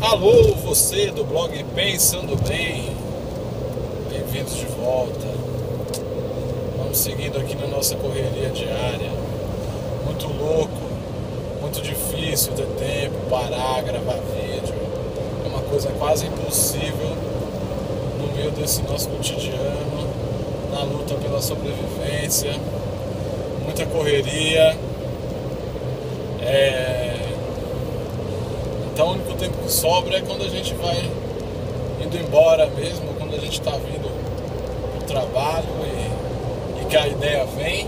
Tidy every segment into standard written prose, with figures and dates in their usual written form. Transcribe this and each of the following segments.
Alô, você do blog Pensando Bem, bem-vindos de volta. Vamos seguindo aqui na nossa correria diária. Muito louco, muito difícil ter tempo, parar, gravar vídeo. É uma coisa quase impossível no meio desse nosso cotidiano, na luta pela sobrevivência. Muita correria. Então o único tempo que sobra é quando a gente vai indo embora mesmo, quando a gente está vindo pro trabalho e que a ideia vem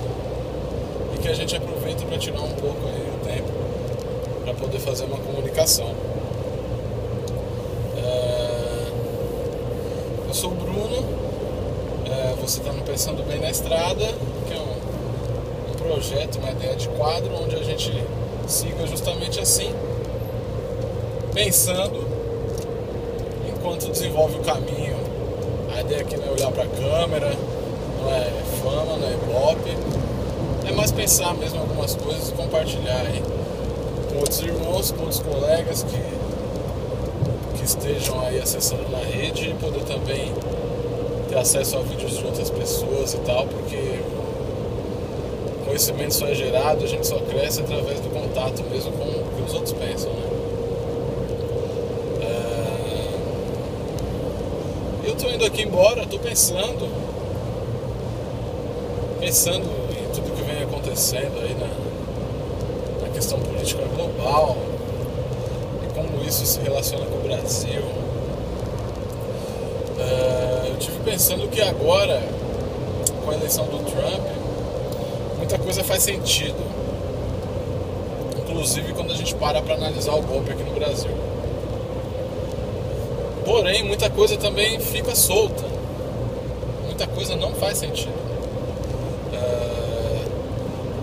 e que a gente aproveita para tirar um pouco aí o tempo para poder fazer uma comunicação. Eu sou o Bruno, você está no Pensando Bem na Estrada, que é um projeto, uma ideia de quadro onde a gente siga justamente assim, pensando enquanto desenvolve o caminho. A ideia aqui não é olhar para a câmera, não é fama, não é ibope, é mais pensar mesmo algumas coisas e compartilhar aí com outros irmãos, com outros colegas que estejam aí acessando na rede e poder também ter acesso a vídeos de outras pessoas e tal, porque o conhecimento só é gerado, a gente só cresce através do contato mesmo com o que os outros pensam, né? Eu tô indo aqui embora, tô pensando em tudo que vem acontecendo aí na questão política global e como isso se relaciona com o Brasil. Eu tive pensando que agora, com a eleição do Trump, muita coisa faz sentido, inclusive quando a gente para analisar o golpe aqui no Brasil. Porém, muita coisa também fica solta. Muita coisa não faz sentido.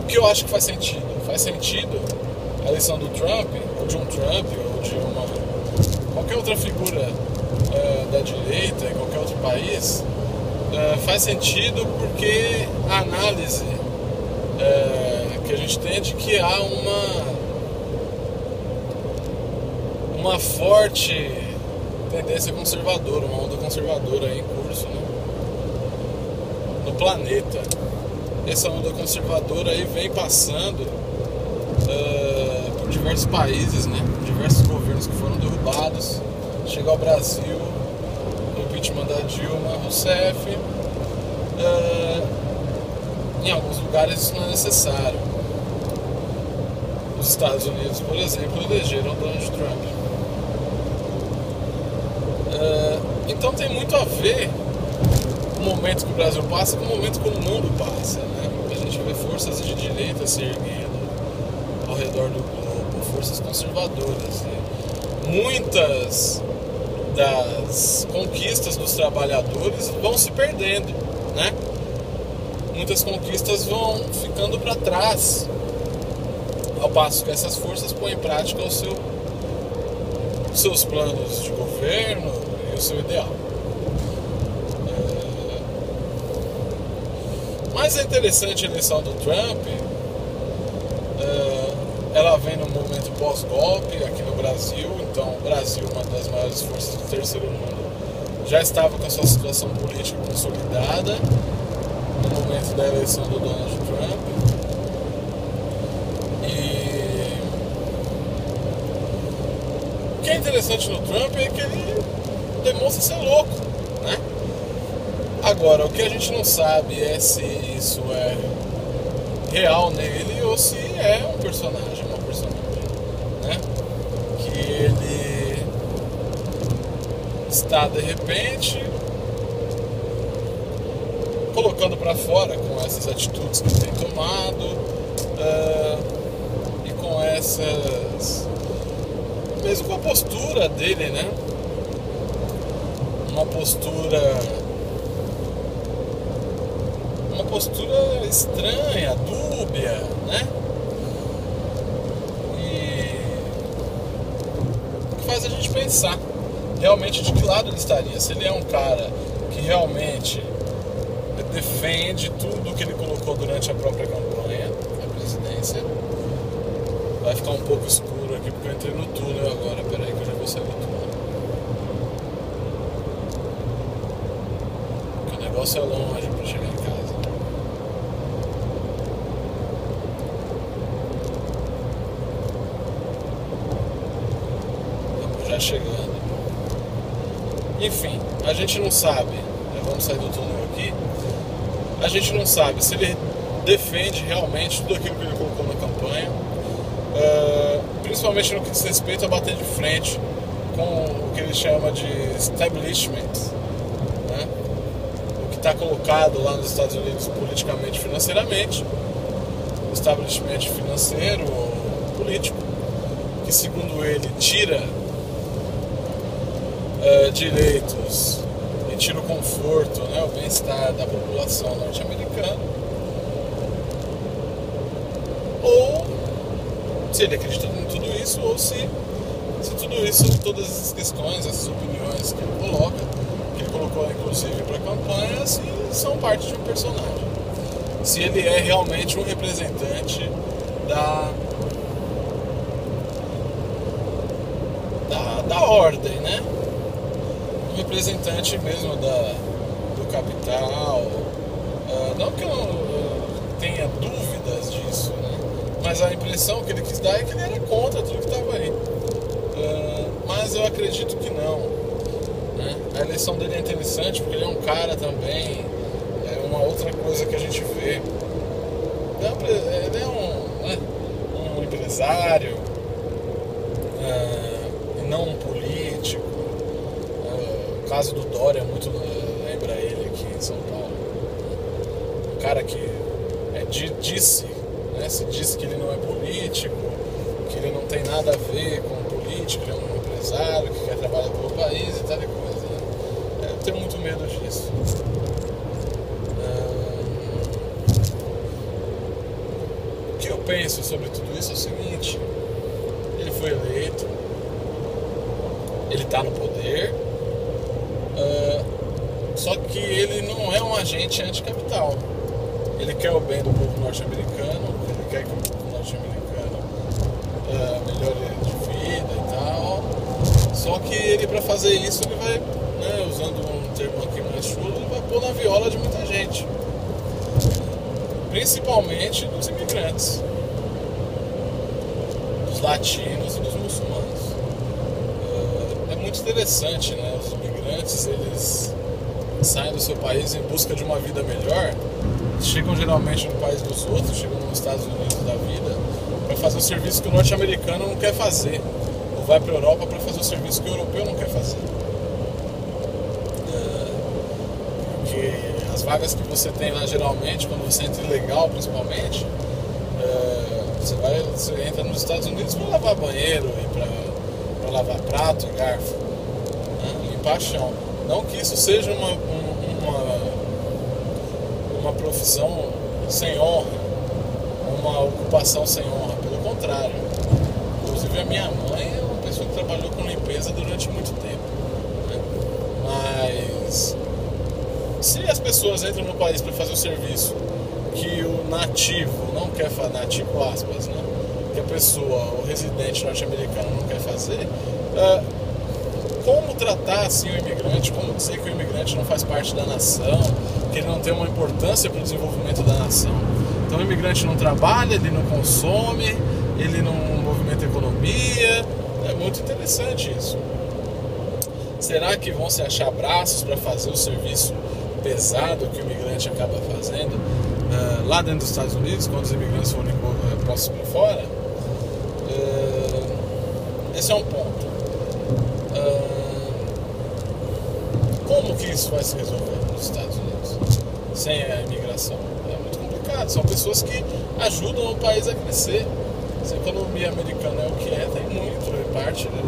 O que eu acho que faz sentido? Faz sentido a eleição do Trump, ou de um Trump, ou de qualquer outra figura da direita em qualquer outro país. Faz sentido porque a análise que a gente tem é de que há uma forte tendência conservadora, uma onda conservadora aí em curso, né, no planeta. Essa onda conservadora aí vem passando por diversos países, né, diversos governos que foram derrubados. Chega ao Brasil, o impeachment da Dilma Rousseff. Em alguns lugares isso não é necessário. Os Estados Unidos, por exemplo, elegeram Donald Trump. Então tem muito a ver o momento que o Brasil passa com o momento que o mundo passa, né? A gente vê forças de direita se erguendo ao redor do globo, forças conservadoras. E muitas das conquistas dos trabalhadores vão se perdendo, né? Muitas conquistas vão ficando para trás, ao passo que essas forças põem em prática os seus planos de governo e o seu ideal. Mas é interessante a eleição do Trump. Ela vem num momento pós-golpe aqui no Brasil. Então o Brasil, uma das maiores forças do terceiro mundo, já estava com a sua situação política consolidada no momento da eleição do Donald Trump. O que é interessante no Trump é que ele demonstra ser louco, né? Agora, o que a gente não sabe é se isso é real nele ou se é uma personagem, né? Que ele está, de repente, colocando para fora com essas atitudes que ele tem tomado e com essas... mesmo com a postura dele, né? Uma postura estranha, dúbia, né? E que faz a gente pensar realmente de que lado ele estaria. Se ele é um cara que realmente defende tudo que ele colocou durante a própria campanha, a presidência. Vai ficar um pouco escuro aqui porque eu entrei no túnel agora. Peraí que eu já vou sair do túnel. Nossa, é longe pra chegar em casa. Estamos já chegando. Enfim, a gente não sabe. Vamos sair do túnel aqui. A gente não sabe se ele defende realmente tudo aquilo que ele colocou na campanha, principalmente no que diz respeito a bater de frente com o que ele chama de establishment, né? O que está colocado lá nos Estados Unidos politicamente e financeiramente, o establishment financeiro político, que segundo ele tira direitos e tira o conforto, né, o bem-estar da população norte-americana, ou se ele acredita em tudo isso, ou se tudo isso, todas essas questões, essas opiniões que ele coloca, que ele colocou inclusive para a campanha, se são parte de um personagem, se ele é realmente um representante da ordem, né? Um representante mesmo do capital. Não que eu tenha dúvidas disso, né? Mas a impressão que ele quis dar é que ele era contra tudo que estava aí. Mas eu acredito que não, né? A eleição dele é interessante porque ele é um cara também, é uma outra coisa que a gente vê. Ele é um empresário, e não um político. O caso do Dória muito lembra ele aqui em São Paulo. Um cara que disse, né, se disse que ele não é político, que ele não tem nada a ver com político, ele é um empresário que quer trabalhar pelo país e tal e coisa, né? Eu tenho muito medo disso. O que eu penso sobre tudo isso é o seguinte: ele foi eleito, ele está no poder, só que ele não é um agente anticapital. Ele quer o bem do povo norte-americano, ele quer que o povo norte-americano melhore de vida e tal. Só que ele, para fazer isso, ele vai, né, usando um termo aqui mais chulo, ele vai pôr na viola de muita gente, principalmente dos imigrantes, dos latinos e dos muçulmanos. É muito interessante, né? Os imigrantes, eles saem do seu país em busca de uma vida melhor, chegam geralmente no país dos outros, chegam nos Estados Unidos da vida, para fazer o serviço que o norte-americano não quer fazer, ou vai para a Europa para fazer o serviço que o europeu não quer fazer. Porque as vagas que você tem lá, geralmente, quando você entra ilegal, principalmente, você entra nos Estados Unidos para lavar banheiro e para lavar prato e garfo, né? Limpar chão. Não que isso seja uma profissão sem honra, uma ocupação sem honra, pelo contrário. Inclusive a minha mãe é uma pessoa que trabalhou com limpeza durante muito tempo, né? Mas se as pessoas entram no país para fazer o serviço que o nativo não quer fazer, nativo aspas, né? Que a pessoa, o residente norte-americano não quer fazer, como tratar assim o imigrante, como dizer que o imigrante não faz parte da nação, que ele não tem uma importância para o desenvolvimento da nação. Então o imigrante não trabalha, ele não consome, ele não movimenta a economia. É muito interessante isso. Será que vão se achar braços para fazer o serviço pesado que o imigrante acaba fazendo lá dentro dos Estados Unidos, quando os imigrantes forem postos para fora? Esse é um ponto. Como que isso vai se resolver nos Estados Unidos sem a imigração? É muito complicado. São pessoas que ajudam o país a crescer. Se a economia americana é o que é, tem muito parte da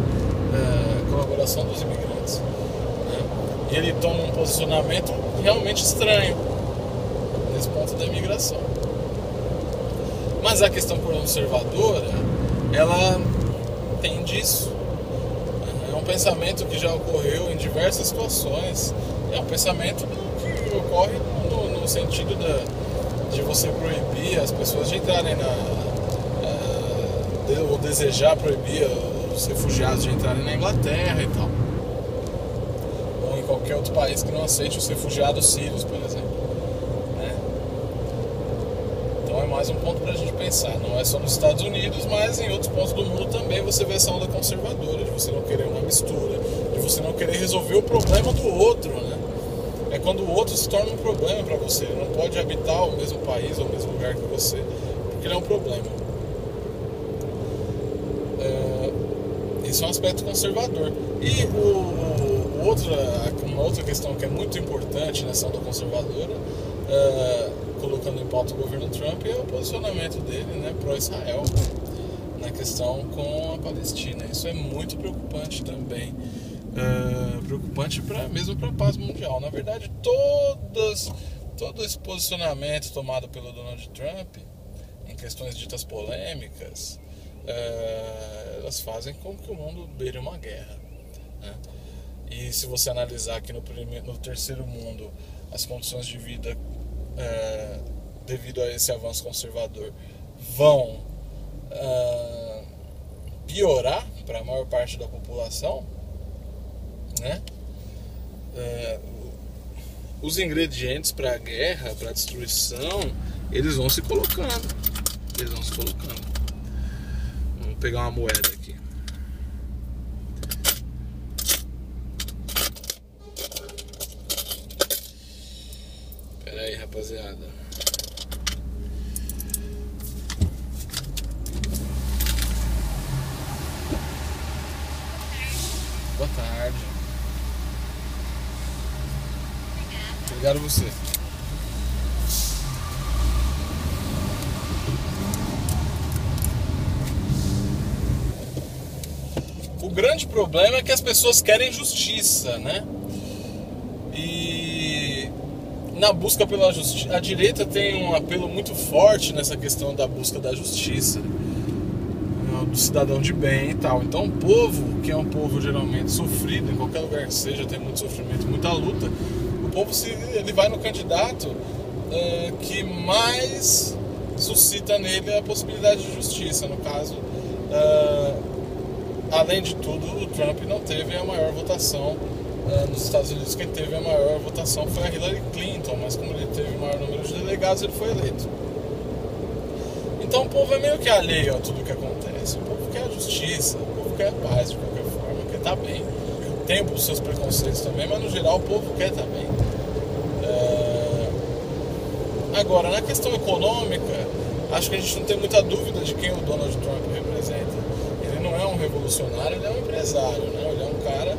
colaboração dos imigrantes, né? E ele toma um posicionamento realmente estranho nesse ponto da imigração. Mas a questão conservadora, ela tem disso. É um pensamento que já ocorreu em diversas situações. É um pensamento que ocorre no sentido de você proibir as pessoas de entrarem ou desejar proibir os refugiados de entrarem na Inglaterra e tal, ou em qualquer qualquer outro país que não aceite os refugiados sírios, por exemplo, né? Então é mais um ponto para a gente pensar. Não é só nos Estados Unidos, mas em outros pontos do mundo também você vê essa onda conservadora, de você não querer uma mistura, de você não querer resolver o problema do outro, né? É quando o outro se torna um problema para você. Ele não pode habitar o mesmo país ou o mesmo lugar que você, porque ele é um problema. Isso é um aspecto conservador. E uma outra questão que é muito importante nessa onda conservadora, colocando em pauta o governo Trump, é o posicionamento dele, né, pró-Israel, na questão com a Palestina. Isso é muito preocupante também. Preocupante mesmo para a paz mundial. Na verdade, todo esse posicionamento tomado pelo Donald Trump em questões ditas polêmicas, elas fazem com que o mundo beire uma guerra, né? E se você analisar aqui no terceiro mundo, as condições de vida, devido a esse avanço conservador, vão piorar para a maior parte da população, né? Os ingredientes para a guerra, para a destruição, eles vão se colocando. Vamos pegar uma moeda aqui. Pera aí, rapaziada. Boa tarde. Obrigado a você. O grande problema é que as pessoas querem justiça, né? E na busca pela justiça, a direita tem um apelo muito forte nessa questão da busca da justiça, do cidadão de bem e tal. Então o povo, que é um povo geralmente sofrido, em qualquer lugar que seja, tem muito sofrimento, muita luta, o povo ele vai no candidato que mais suscita nele a possibilidade de justiça. No caso, além de tudo, o Trump não teve a maior votação nos Estados Unidos. Quem teve a maior votação foi a Hillary Clinton, mas como ele teve o maior número de delegados, ele foi eleito. Então o povo é meio que alheio a tudo que acontece. O povo quer a justiça, o povo quer a paz de qualquer forma, quer estar bem. Tem os seus preconceitos também, mas no geral o povo quer estar bem. Agora, na questão econômica, acho que a gente não tem muita dúvida de quem o Donald Trump representa. Ele não é um revolucionário, ele é um empresário, né? Ele é um cara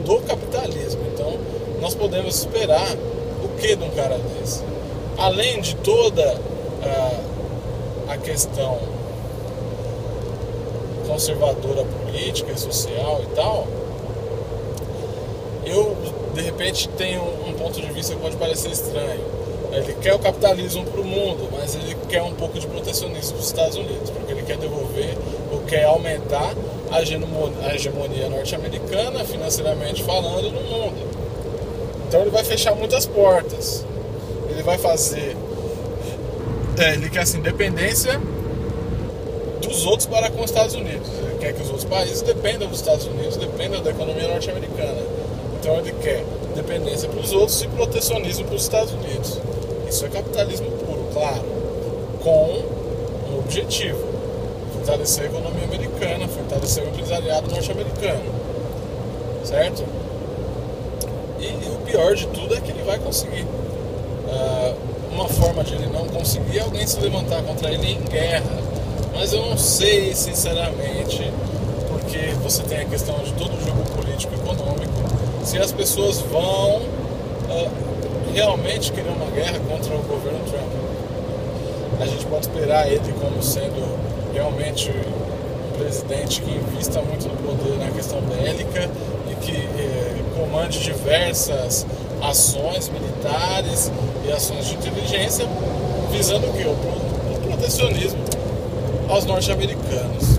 do capitalismo. Então, nós podemos esperar o que de um cara desse? Além de toda a questão conservadora política e social e tal, eu, de repente, tenho um ponto de vista que pode parecer estranho. Ele quer o capitalismo para o mundo, mas ele quer um pouco de protecionismo dos Estados Unidos, porque ele quer devolver ou quer aumentar a hegemonia norte-americana, financeiramente falando, no mundo. Então ele vai fechar muitas portas. Ele vai fazer... ele quer essa independência dos outros para com os Estados Unidos. Ele quer que os outros países dependam dos Estados Unidos, dependam da economia norte-americana. Então ele quer dependência para os outros e protecionismo para os Estados Unidos. Isso é capitalismo puro, claro, com um objetivo: fortalecer a economia americana, fortalecer o empresariado norte-americano, certo? E o pior de tudo é que ele vai conseguir. Uma forma de ele não conseguir é alguém se levantar contra ele em guerra, mas eu não sei, sinceramente, porque você tem a questão de todo o jogo político e econômico, se as pessoas vão realmente querer uma guerra contra o governo Trump. A gente pode esperar ele como sendo realmente um presidente que invista muito no poder na questão bélica e que comande diversas ações militares e ações de inteligência visando o quê? O protecionismo aos norte-americanos.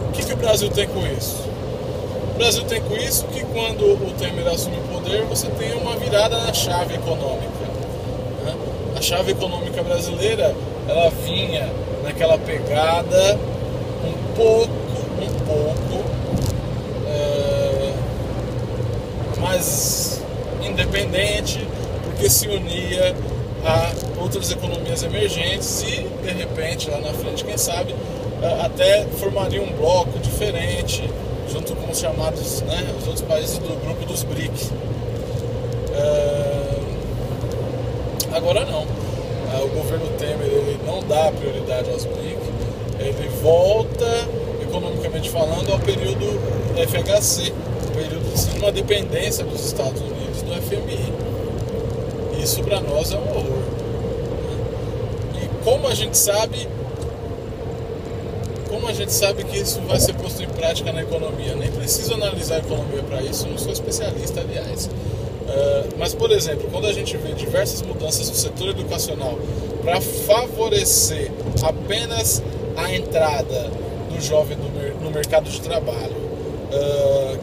O que o Brasil tem com isso? O Brasil tem com isso que quando o Temer assume o poder, você tem uma virada na chave econômica, né? A chave econômica brasileira, ela vinha naquela pegada um pouco mais independente, porque se unia a outras economias emergentes e, de repente, lá na frente, quem sabe, até formaria um bloco diferente, junto com os chamados, né, os outros países do grupo dos BRICS. Agora não. O governo Temer, ele não dá prioridade aos BRICS, ele volta, economicamente falando, ao período FHC, período de uma dependência dos Estados Unidos do FMI. Isso para nós é um horror. E como a gente sabe que isso vai ser posto em prática na economia? Nem preciso analisar a economia para isso, não sou especialista, aliás. Mas, por exemplo, quando a gente vê diversas mudanças no setor educacional para favorecer apenas a entrada do jovem no mercado de trabalho,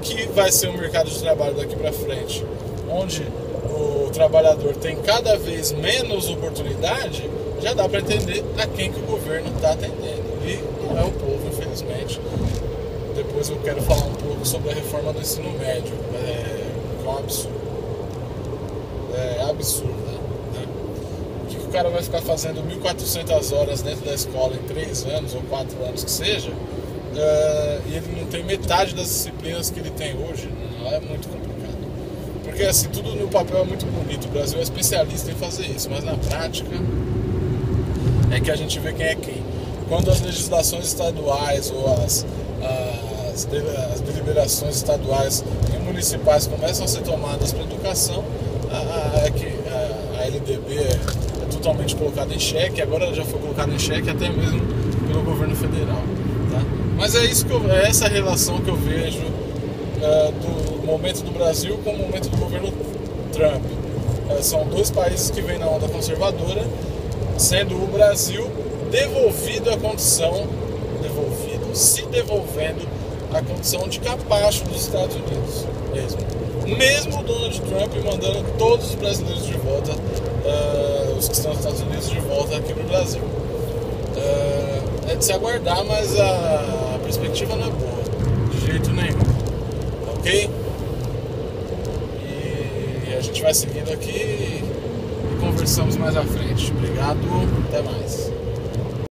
que vai ser um mercado de trabalho daqui para frente, onde o trabalhador tem cada vez menos oportunidade, já dá para entender a quem que o governo está atendendo. E não é o povo, infelizmente. Depois eu quero falar um pouco sobre a reforma do ensino médio, que é um absurdo. É absurda, né? O que o cara vai ficar fazendo 1.400 horas dentro da escola em 3 anos ou 4 anos que seja, e ele não tem metade das disciplinas que ele tem hoje? Não, é muito complicado. Porque assim, tudo no papel é muito bonito, o Brasil é especialista em fazer isso, mas na prática é que a gente vê quem é quem. Quando as legislações estaduais ou as deliberações estaduais e municipais começam a ser tomadas para a educação, a LDB é totalmente colocada em xeque, agora ela já foi colocada em xeque até mesmo pelo governo federal, tá? Mas é essa relação que eu vejo do momento do Brasil com o momento do governo Trump. São 2 países que vêm na onda conservadora, sendo o Brasil se devolvendo a condição de capacho dos Estados Unidos mesmo o Donald Trump mandando todos os brasileiros de volta, os que estão nos Estados Unidos, de volta aqui no Brasil. É de se aguardar, mas a perspectiva não é boa, de jeito nenhum, ok? E a gente vai seguindo aqui e conversamos mais à frente. Obrigado, até mais.